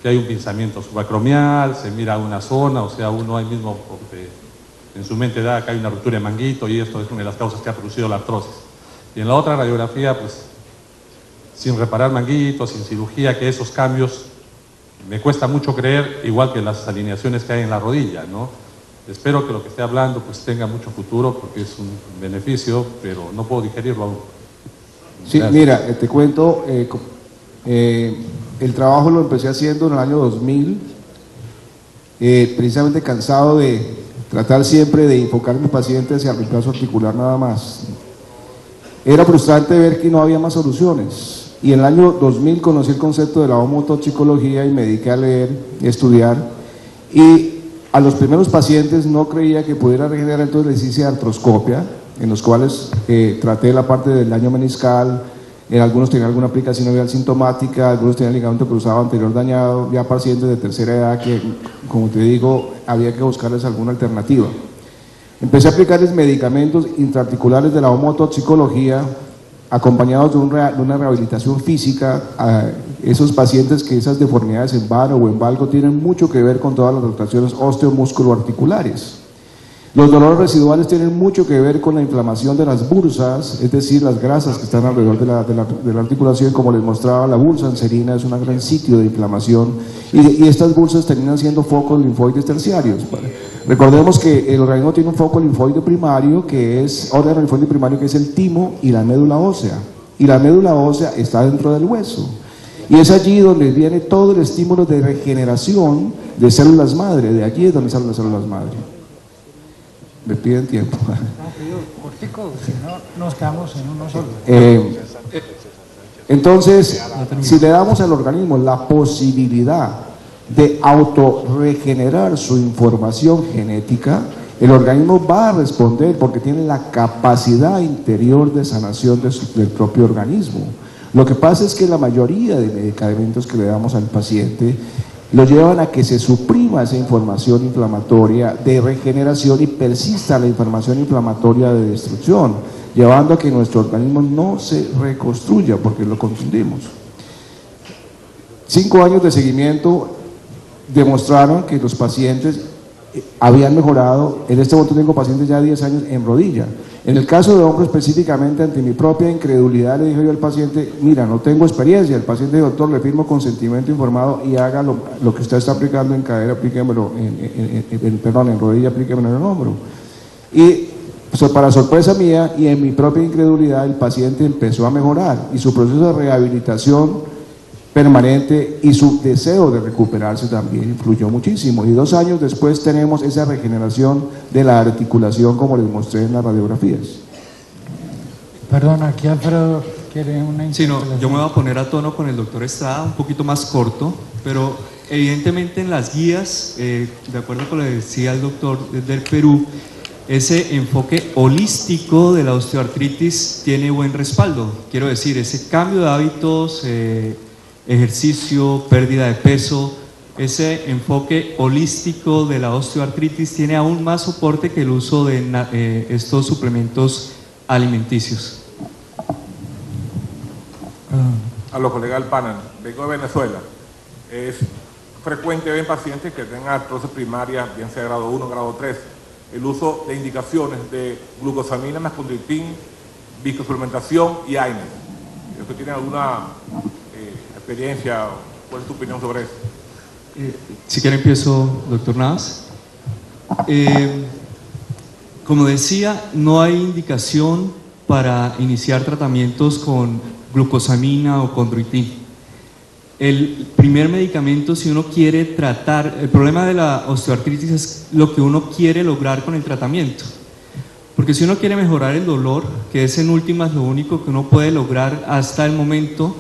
que hay un pinzamiento subacromial, se mira una zona, o sea, uno ahí mismo en su mente da que hay una ruptura de manguito y esto es una de las causas que ha producido la artrosis. Y en la otra radiografía, pues, sin reparar manguitos, sin cirugía, que esos cambios me cuesta mucho creer, igual que las alineaciones que hay en la rodilla, ¿no? Espero que lo que esté hablando pues tenga mucho futuro porque es un beneficio, pero no puedo digerirlo aún. Sí, mira, te cuento, el trabajo lo empecé haciendo en el año 2000, precisamente cansado de tratar siempre de enfocar a mis pacientes hacia el reemplazo articular nada más. Era frustrante ver que no había más soluciones. Y en el año 2000 conocí el concepto de la homotoxicología y me dediqué a leer y estudiar. Y a los primeros pacientes no creía que pudiera regenerar, entonces les hice artroscopia, en los cuales traté la parte del daño meniscal. En algunos tenían alguna aplicación vial sintomática, algunos tenían ligamento cruzado anterior dañado, ya pacientes de tercera edad que, como te digo, había que buscarles alguna alternativa. Empecé a aplicarles medicamentos intraarticulares de la homotoxicología, acompañados de una rehabilitación física a esos pacientes que esas deformidades en varo o en valgo tienen mucho que ver con todas las alteraciones osteomusculoarticulares. Los dolores residuales tienen mucho que ver con la inflamación de las bursas, es decir, las grasas que están alrededor de la articulación. Como les mostraba, la bursa anserina es un gran sitio de inflamación y estas bursas terminan siendo focos linfoides terciarios. Recordemos que el organismo tiene un foco linfoide primario que es, órgano linfoide primario que es el timo y la médula ósea, y la médula ósea está dentro del hueso. Y es allí donde viene todo el estímulo de regeneración de células madre, de aquí es donde salen las células madre. Me piden tiempo. Si no, nos quedamos en uno solo. Entonces, si le damos al organismo la posibilidad de autorregenerar su información genética, el organismo va a responder porque tiene la capacidad interior de sanación del propio organismo. Lo que pasa es que la mayoría de medicamentos que le damos al paciente lo llevan a que se suprima esa información inflamatoria de regeneración y persista la información inflamatoria de destrucción, llevando a que nuestro organismo no se reconstruya porque lo confundimos. 5 años de seguimiento demostraron que los pacientes habían mejorado. En este momento tengo pacientes ya 10 años en rodilla. En el caso de hombro específicamente, ante mi propia incredulidad, le dije yo al paciente, mira, no tengo experiencia. El paciente dijo, doctor, le firmo consentimiento informado y haga lo que usted está aplicando en cadera, aplíquemelo en rodilla, aplíquemelo en el hombro. Y para sorpresa mía y en mi propia incredulidad, el paciente empezó a mejorar y su proceso de rehabilitación permanente y su deseo de recuperarse también influyó muchísimo. Y 2 años después tenemos esa regeneración de la articulación como les mostré en las radiografías. Perdón, aquí Alfredo quiere una interpelación. Sí, no, yo me voy a poner a tono con el doctor Estrada, un poquito más corto, pero evidentemente en las guías, de acuerdo con lo que decía el doctor desde el Perú, ese enfoque holístico de la osteoartritis tiene buen respaldo. Quiero decir, ese cambio de hábitos, ejercicio, pérdida de peso, ese enfoque holístico de la osteoartritis tiene aún más soporte que el uso de estos suplementos alimenticios. A los colegas del panel, vengo de Venezuela. Es frecuente ver pacientes que tengan artrosis primaria, bien sea grado 1, grado 3, el uso de indicaciones de glucosamina más condroitin, viscosuplementación y AINES. ¿Usted tiene alguna experiencia? ¿Cuál es tu opinión sobre eso? Si quiere empiezo, doctor Navas. Como decía, no hay indicación para iniciar tratamientos con glucosamina o condroitin. El primer medicamento, si uno quiere tratar, el problema de la osteoartritis es lo que uno quiere lograr con el tratamiento. Porque si uno quiere mejorar el dolor, que es en últimas lo único que uno puede lograr hasta el momento,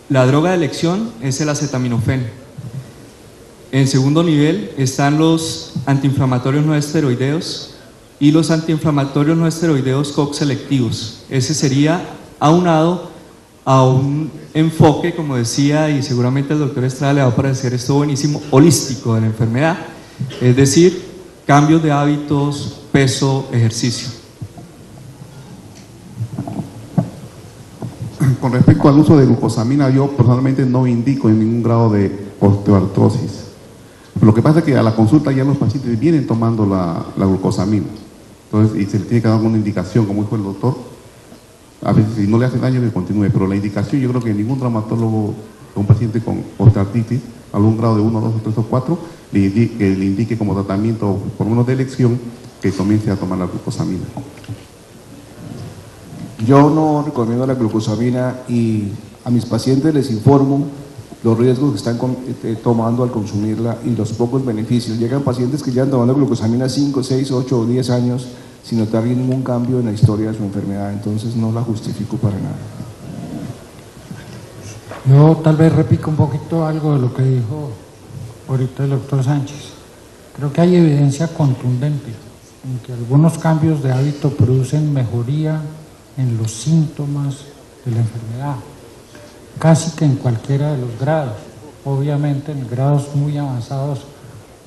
la droga de elección es el acetaminofén. En segundo nivel están los antiinflamatorios no esteroideos y los antiinflamatorios no esteroideos COX-selectivos. Ese sería aunado a un enfoque, como decía, y seguramente al doctor Estrada le va a parecer esto buenísimo, holístico de la enfermedad, es decir, cambios de hábitos, peso, ejercicio. Con respecto al uso de glucosamina, yo personalmente no indico en ningún grado de osteoartrosis. Lo que pasa es que a la consulta ya los pacientes vienen tomando la glucosamina. Entonces, y se le tiene que dar alguna indicación, como dijo el doctor. A veces, si no le hace daño, que continúe. Pero la indicación, yo creo que ningún traumatólogo, un paciente con osteoartritis, algún grado de 1, 2, 3 o 4, le indique como tratamiento, por lo menos de elección, que comience a tomar la glucosamina. Yo no recomiendo la glucosamina y a mis pacientes les informo los riesgos que están tomando al consumirla y los pocos beneficios. Llegan pacientes que llevan tomando glucosamina 5, 6, 8 o 10 años sin notar ningún cambio en la historia de su enfermedad, entonces no la justifico para nada. Yo tal vez repico un poquito algo de lo que dijo ahorita el doctor Sánchez. Creo que hay evidencia contundente en que algunos cambios de hábito producen mejoría en los síntomas de la enfermedad, casi que en cualquiera de los grados. Obviamente en grados muy avanzados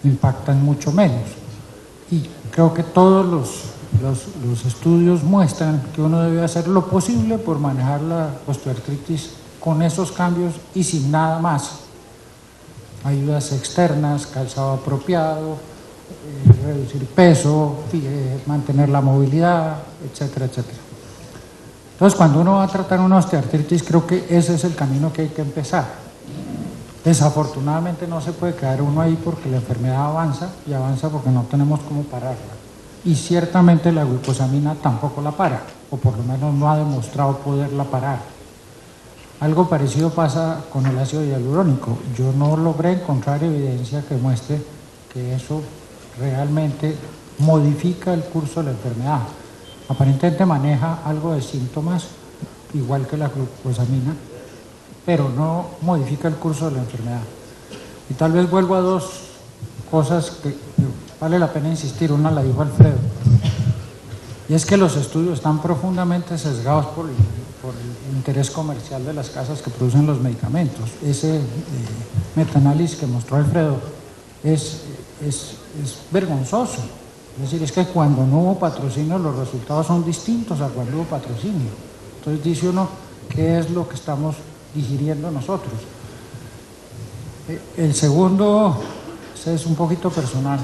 impactan mucho menos. Y creo que todos los estudios muestran que uno debe hacer lo posible por manejar la osteoartritis con esos cambios y sin nada más. Ayudas externas, calzado apropiado, reducir peso, mantener la movilidad, etcétera, etcétera. Entonces, cuando uno va a tratar una osteoartritis, creo que ese es el camino que hay que empezar. Desafortunadamente no se puede quedar uno ahí porque la enfermedad avanza y avanza porque no tenemos cómo pararla. Y ciertamente la glucosamina tampoco la para, o por lo menos no ha demostrado poderla parar. Algo parecido pasa con el ácido hialurónico. Yo no logré encontrar evidencia que muestre que eso realmente modifica el curso de la enfermedad. Aparentemente maneja algo de síntomas, igual que la glucosamina, pero no modifica el curso de la enfermedad. Y tal vez vuelvo a dos cosas que vale la pena insistir. Una la dijo Alfredo, y es que los estudios están profundamente sesgados por el interés comercial de las casas que producen los medicamentos. Ese metaanálisis que mostró Alfredo es vergonzoso. Es decir, es que cuando no hubo patrocinio los resultados son distintos a cuando hubo patrocinio. Entonces dice uno, ¿qué es lo que estamos digiriendo nosotros? El segundo es un poquito personal,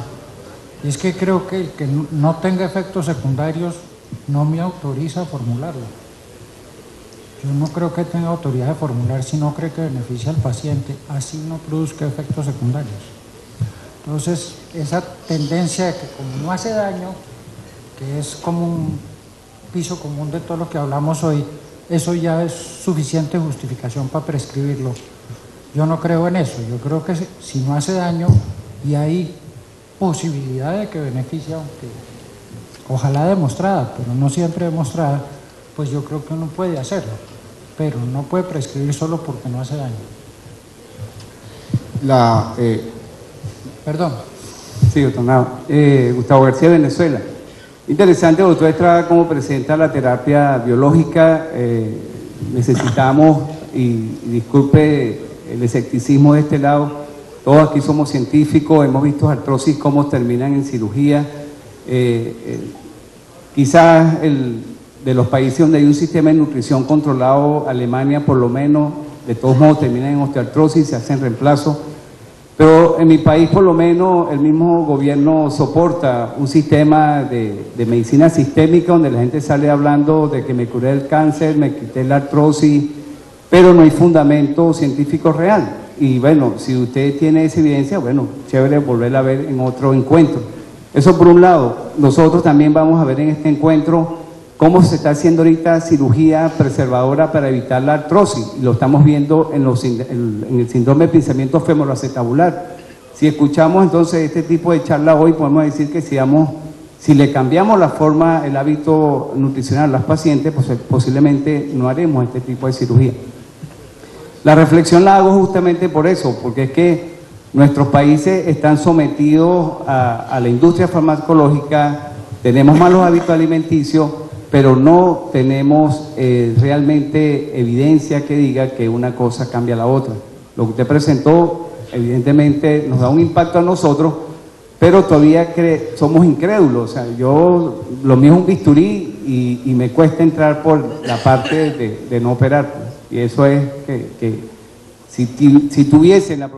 y es que creo que el que no tenga efectos secundarios no me autoriza a formularlo. Yo no creo que tenga autoridad de formular si no cree que beneficia al paciente, así no produzca efectos secundarios. Entonces, esa tendencia de que como no hace daño, que es como un piso común de todo lo que hablamos hoy, eso ya es suficiente justificación para prescribirlo. Yo no creo en eso. Yo creo que si no hace daño y hay posibilidad de que beneficie, aunque ojalá demostrada, pero no siempre demostrada, pues yo creo que uno puede hacerlo, pero no puede prescribir solo porque no hace daño. Perdón. Sí, doctor Nava. Gustavo García, Venezuela. Interesante, doctor Estrada, cómo presenta la terapia biológica. Necesitamos, y disculpe el escepticismo de este lado, todos aquí somos científicos, hemos visto artrosis cómo terminan en cirugía. Quizás de los países donde hay un sistema de nutrición controlado, Alemania por lo menos, de todos modos terminan en osteoartrosis, se hacen reemplazos. Pero en mi país, por lo menos, el mismo gobierno soporta un sistema de medicina sistémica donde la gente sale hablando de que me curé el cáncer, me quité la artrosis, pero no hay fundamento científico real. Y bueno, si usted tiene esa evidencia, bueno, chévere volverla a ver en otro encuentro. Eso por un lado. Nosotros también vamos a ver en este encuentro cómo se está haciendo ahorita cirugía preservadora para evitar la artrosis. Lo estamos viendo en el síndrome de pinzamiento femoroacetabular. Si escuchamos entonces este tipo de charla hoy, podemos decir que si le cambiamos la forma, el hábito nutricional a las pacientes, pues posiblemente no haremos este tipo de cirugía. La reflexión la hago justamente por eso, porque es que nuestros países están sometidos a la industria farmacológica, tenemos malos hábitos alimenticios, pero no tenemos realmente evidencia que diga que una cosa cambia a la otra. Lo que usted presentó, evidentemente, nos da un impacto a nosotros, pero todavía somos incrédulos. O sea, lo mío es un bisturí y me cuesta entrar por la parte de no operar. Pues. Y eso es que si tuviesen la